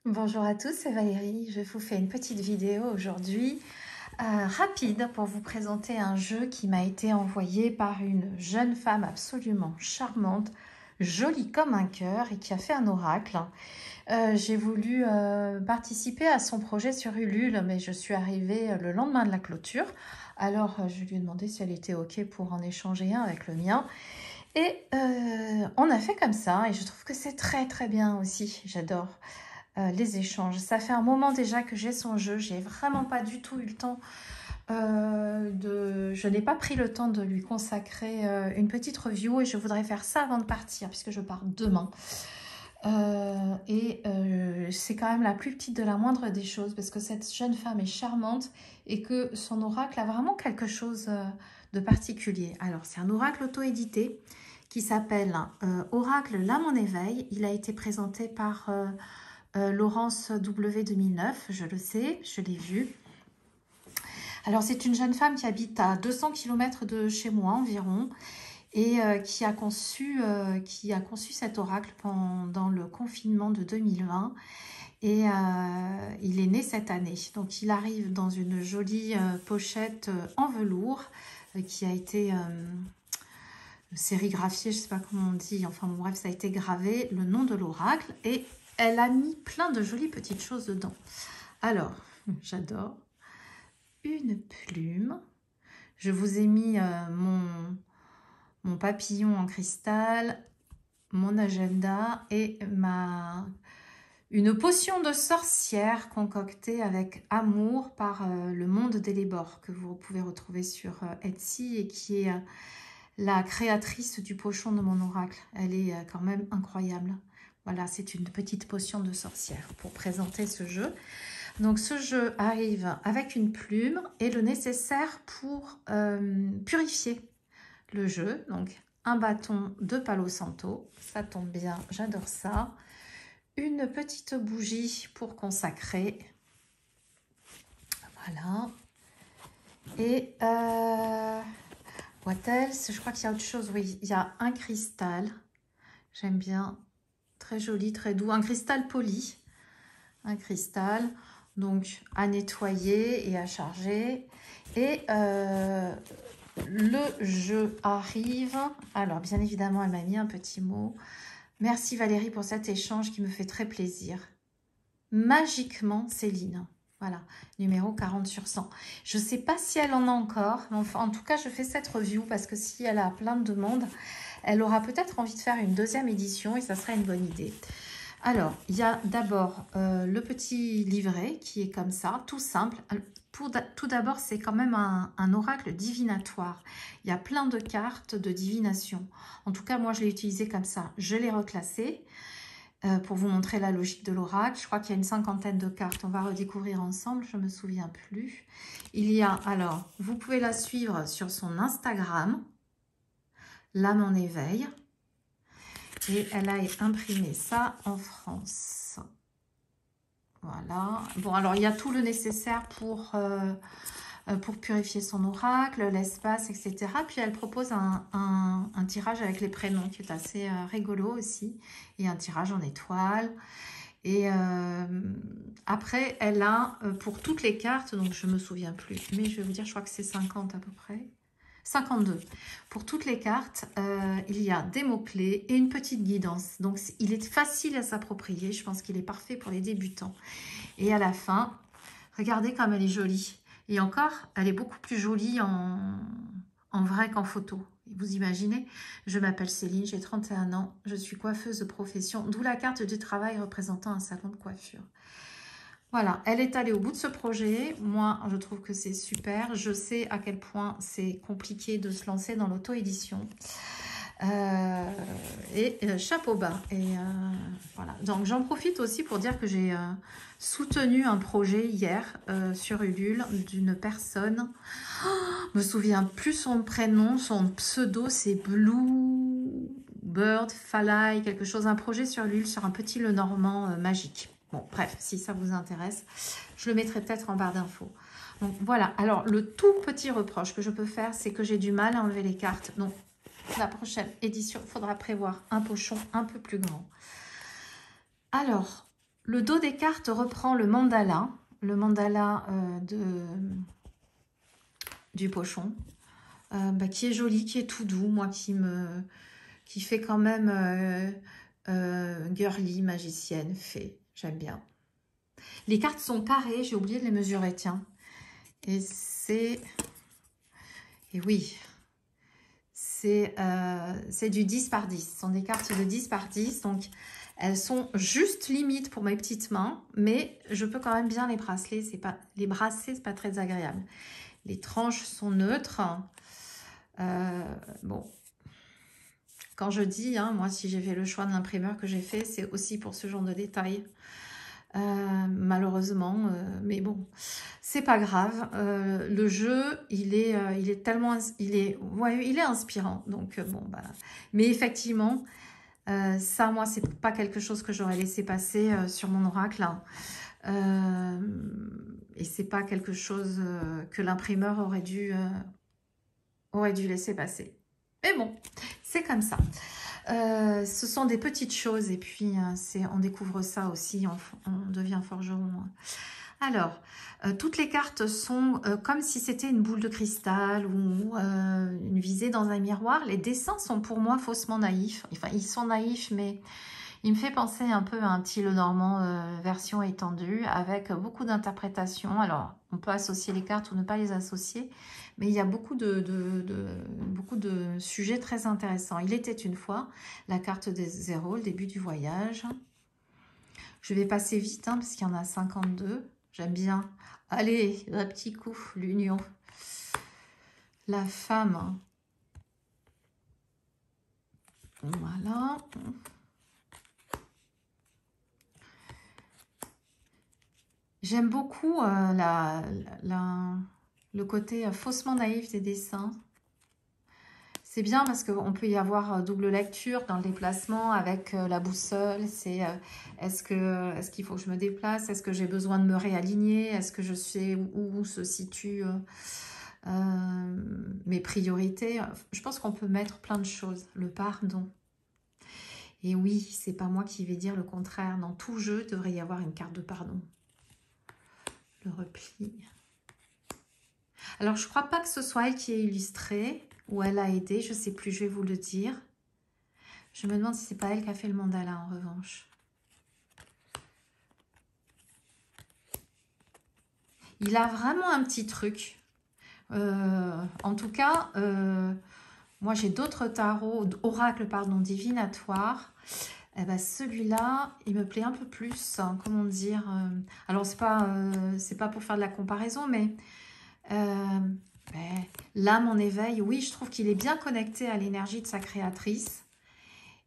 Bonjour à tous, c'est Valérie. Je vous fais une petite vidéo aujourd'hui rapide pour vous présenter un jeu qui m'a été envoyé par une jeune femme absolument charmante, jolie comme un cœur et qui a fait un oracle. J'ai voulu participer à son projet sur Ulule, mais je suis arrivée le lendemain de la clôture. Alors je lui ai demandé si elle était OK pour en échanger un avec le mien. Et on a fait comme ça et je trouve que c'est très très bien aussi, j'adore. Les échanges. Ça fait un moment déjà que j'ai son jeu. J'ai vraiment pas du tout eu le temps Je n'ai pas pris le temps de lui consacrer une petite review et je voudrais faire ça avant de partir puisque je pars demain. C'est quand même la plus petite de la moindre des choses parce que cette jeune femme est charmante et que son oracle a vraiment quelque chose de particulier. Alors, c'est un oracle auto-édité qui s'appelle Oracle L'âme en éveil. Il a été présenté par Laurence W 2009, je le sais, je l'ai vu. Alors c'est une jeune femme qui habite à 200 km de chez moi environ et qui a conçu cet oracle pendant le confinement de 2020 et il est né cette année. Donc il arrive dans une jolie pochette en velours qui a été sérigraphiée, je ne sais pas comment on dit, enfin bon, bref, ça a été gravé, le nom de l'oracle et elle a mis plein de jolies petites choses dedans. Alors, j'adore. Une plume. Je vous ai mis mon papillon en cristal, mon agenda et une potion de sorcière concoctée avec amour par le monde d'Elébor que vous pouvez retrouver sur Etsy et qui est la créatrice du pochon de mon oracle. Elle est quand même incroyable. Voilà, c'est une petite potion de sorcière pour présenter ce jeu. Donc ce jeu arrive avec une plume et le nécessaire pour purifier le jeu. Donc un bâton de Palo Santo, ça tombe bien, j'adore ça. Une petite bougie pour consacrer. Voilà. Et what else? Je crois qu'il y a autre chose. Oui, il y a un cristal. J'aime bien. Très joli, très doux. Un cristal poli. Un cristal. Donc à nettoyer et à charger. Et le jeu arrive. Alors bien évidemment, elle m'a mis un petit mot. Merci Valérie pour cet échange qui me fait très plaisir. Magiquement, Céline. Voilà, numéro 40 sur 100. Je ne sais pas si elle en a encore, mais enfin, en tout cas, je fais cette review parce que si elle a plein de demandes, elle aura peut-être envie de faire une deuxième édition et ça serait une bonne idée. Alors, il y a d'abord le petit livret qui est comme ça, tout simple. Tout d'abord, c'est quand même un oracle divinatoire. Il y a plein de cartes de divination. En tout cas, moi, je l'ai utilisé comme ça. Je l'ai reclassé pour vous montrer la logique de l'oracle. Je crois qu'il y a une cinquantaine de cartes. On va redécouvrir ensemble, je ne me souviens plus. Il y a, alors, vous pouvez la suivre sur son Instagram, L'âme en éveil. Et elle a imprimé ça en France. Voilà. Bon, alors, il y a tout le nécessaire pour purifier son oracle, l'espace, etc. Puis, elle propose un tirage avec les prénoms qui est assez rigolo aussi. Et un tirage en étoiles. Et après, elle a pour toutes les cartes, donc je ne me souviens plus, mais je vais vous dire, je crois que c'est 50 à peu près. 52. Pour toutes les cartes, il y a des mots-clés et une petite guidance. Donc, il est facile à s'approprier. Je pense qu'il est parfait pour les débutants. Et à la fin, regardez comme elle est jolie. Et encore, elle est beaucoup plus jolie en vrai qu'en photo. Vous imaginez, je m'appelle Céline, j'ai 31 ans, je suis coiffeuse de profession, d'où la carte du travail représentant un salon de coiffure. Voilà, elle est allée au bout de ce projet. Moi, je trouve que c'est super. Je sais à quel point c'est compliqué de se lancer dans l'auto-édition. Chapeau bas. Et voilà. Donc, j'en profite aussi pour dire que j'ai soutenu un projet hier sur Ulule d'une personne. Je me souviens plus son prénom, son pseudo, c'est Blue Bird Falai, quelque chose, un projet sur Ulule, sur un petit Lenormand magique. Bon, bref, si ça vous intéresse, je le mettrai peut-être en barre d'infos. Donc voilà, alors le tout petit reproche que je peux faire, c'est que j'ai du mal à enlever les cartes. Donc la prochaine édition, il faudra prévoir un pochon un peu plus grand. Alors, Le dos des cartes reprend le mandala du pochon, qui est joli, qui est tout doux, moi qui fait quand même girly, magicienne, fée, j'aime bien. Les cartes sont carrées, j'ai oublié de les mesurer, tiens. Et oui, c'est du 10 par 10. Ce sont des cartes de 10 par 10, donc elles sont juste limite pour mes petites mains, mais je peux quand même bien les brasser, c'est pas très agréable. Les tranches sont neutres. Bon, quand je dis, hein, moi si j'ai fait le choix de l'imprimeur que j'ai fait, c'est aussi pour ce genre de détails. Malheureusement, mais bon, c'est pas grave. Le jeu, il est tellement, il est inspirant. Donc bon, bah, mais effectivement, ça, moi, c'est pas quelque chose que j'aurais laissé passer sur mon oracle. Hein. Et c'est pas quelque chose que l'imprimeur aurait dû laisser passer. Mais bon, c'est comme ça. Ce sont des petites choses et puis on découvre ça aussi, on devient forgeron. Alors, toutes les cartes sont comme si c'était une boule de cristal ou une visée dans un miroir. Les dessins sont pour moi faussement naïfs. Enfin, ils sont naïfs, mais il me fait penser un peu à un petit Lenormand version étendue avec beaucoup d'interprétations. Alors, on peut associer les cartes ou ne pas les associer, mais il y a beaucoup de sujets très intéressants. Il était une fois la carte des zéros, le début du voyage. Je vais passer vite hein, parce qu'il y en a 52. J'aime bien. Allez, un petit coup, l'union. La femme. Voilà. J'aime beaucoup le côté faussement naïf des dessins. C'est bien parce qu'on peut y avoir double lecture dans le déplacement avec la boussole. C'est est-ce qu'il faut que je me déplace? Est-ce que j'ai besoin de me réaligner? Est-ce que je sais où se situent mes priorités? Je pense qu'on peut mettre plein de choses. Le pardon. Et oui, c'est pas moi qui vais dire le contraire. Dans tout jeu, il devrait y avoir une carte de pardon. Le repli. Alors, je crois pas que ce soit elle qui ait illustré ou elle a aidé, je sais plus, je vais vous le dire. Je me demande si c'est pas elle qui a fait le mandala en revanche. Il a vraiment un petit truc. En tout cas, moi j'ai d'autres tarots, oracles pardon, divinatoires. Eh ben, celui-là, il me plaît un peu plus. Hein, comment dire alors c'est pas pour faire de la comparaison, mais l'âme en éveil, oui, je trouve qu'il est bien connecté à l'énergie de sa créatrice.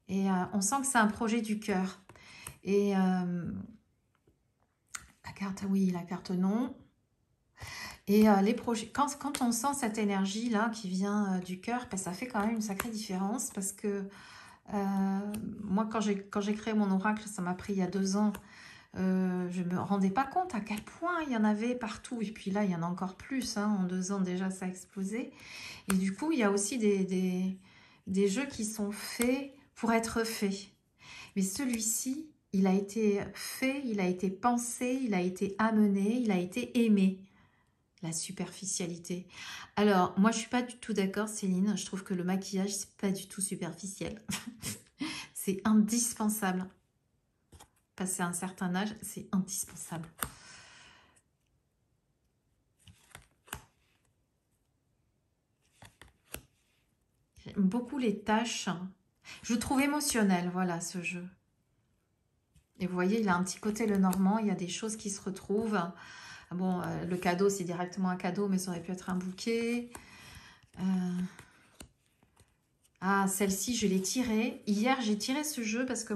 Et on sent que c'est un projet du cœur. Et la carte, oui, la carte non. Et les projets, quand on sent cette énergie-là qui vient du cœur, ben, ça fait quand même une sacrée différence. Parce que moi, quand j'ai créé mon oracle, ça m'a pris il y a 2 ans. Je ne me rendais pas compte à quel point il y en avait partout. Et puis là, il y en a encore plus. Hein. En 2 ans, déjà, ça a explosé. Et du coup, il y a aussi des jeux qui sont faits pour être faits. Mais celui-ci, il a été fait, il a été pensé, il a été amené, il a été aimé. La superficialité. Alors, moi, je suis pas du tout d'accord, Céline. Je trouve que le maquillage, c'est pas du tout superficiel. C'est indispensable. Passer un certain âge, c'est indispensable. J'aime beaucoup les tâches. Je le trouve émotionnel, voilà, ce jeu. Et vous voyez, il a un petit côté Lenormand. Il y a des choses qui se retrouvent. Bon, le cadeau, c'est directement un cadeau, mais ça aurait pu être un bouquet. Ah, celle-ci, je l'ai tirée. Hier, j'ai tiré ce jeu parce que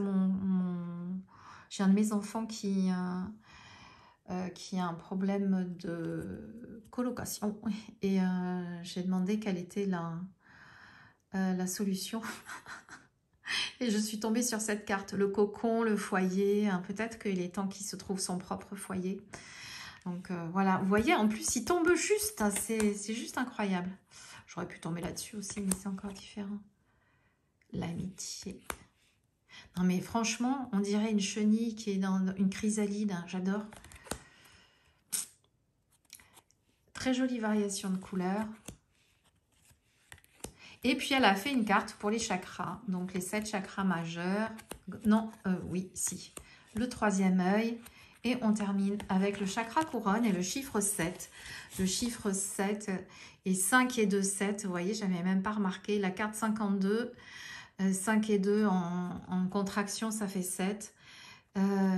j'ai un de mes enfants qui a un problème de colocation. Et j'ai demandé quelle était la solution. Et je suis tombée sur cette carte. Le cocon, le foyer. Hein, peut-être qu'il est temps qu'il se trouve son propre foyer. Donc voilà, vous voyez, en plus, il tombe juste. Hein, c'est juste incroyable. J'aurais pu tomber là-dessus aussi, mais c'est encore différent. L'amitié. Non mais franchement, on dirait une chenille qui est dans une chrysalide. J'adore. Très jolie variation de couleurs. Et puis, elle a fait une carte pour les chakras. Donc, les 7 chakras majeurs. Non, oui, si. Le 3e œil. Et on termine avec le chakra couronne et le chiffre 7. Le chiffre 7 et 5 et 2, 7. Vous voyez, je n'avais même pas remarqué. La carte 52, 5 et 2 en contraction, ça fait 7.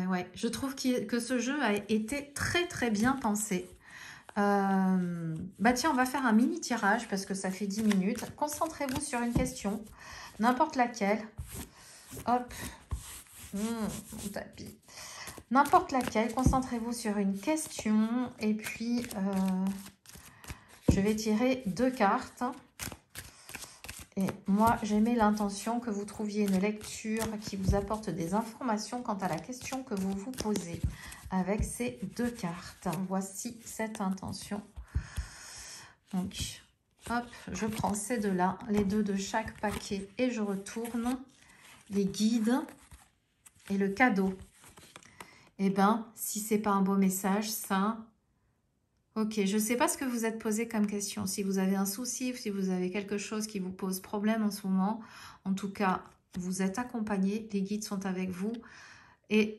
Ouais, je trouve que ce jeu a été très, très bien pensé. Bah tiens, on va faire un mini tirage parce que ça fait 10 minutes. Concentrez-vous sur une question, n'importe laquelle. Hop, mon tapis. N'importe laquelle, concentrez-vous sur une question. Et puis, je vais tirer 2 cartes. Et moi, j'ai mis l'intention que vous trouviez une lecture qui vous apporte des informations quant à la question que vous vous posez avec ces 2 cartes. Voici cette intention. Donc, hop, je prends ces 2-là, les 2 de chaque paquet et je retourne les guides et le cadeau. Eh bien, si c'est pas un beau message, ça... Ok, je ne sais pas ce que vous êtes posé comme question. Si vous avez un souci, si vous avez quelque chose qui vous pose problème en ce moment, en tout cas, vous êtes accompagné, les guides sont avec vous et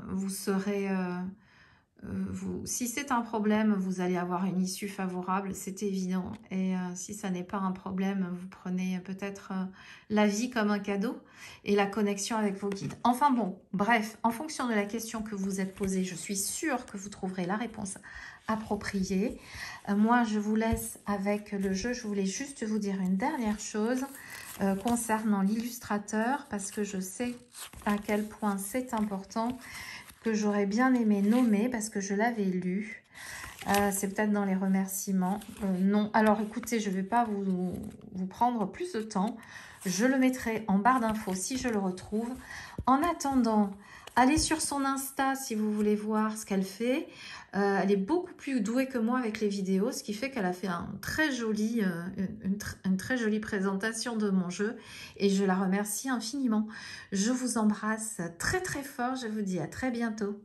vous serez... si c'est un problème, vous allez avoir une issue favorable, c'est évident. Et si ça n'est pas un problème, vous prenez peut-être la vie comme un cadeau et la connexion avec vos guides. Enfin bon, bref, en fonction de la question que vous êtes posée, je suis sûre que vous trouverez la réponse appropriée. Moi, je vous laisse avec le jeu. Je voulais juste vous dire une dernière chose concernant l'illustrateur parce que je sais à quel point c'est important, que j'aurais bien aimé nommer parce que je l'avais lu. C'est peut-être dans les remerciements. Non, alors écoutez, je ne vais pas vous prendre plus de temps. Je le mettrai en barre d'infos si je le retrouve. En attendant, allez sur son Insta si vous voulez voir ce qu'elle fait. Elle est beaucoup plus douée que moi avec les vidéos, ce qui fait qu'elle a fait une très jolie présentation de mon jeu et je la remercie infiniment. Je vous embrasse très très fort, je vous dis à très bientôt.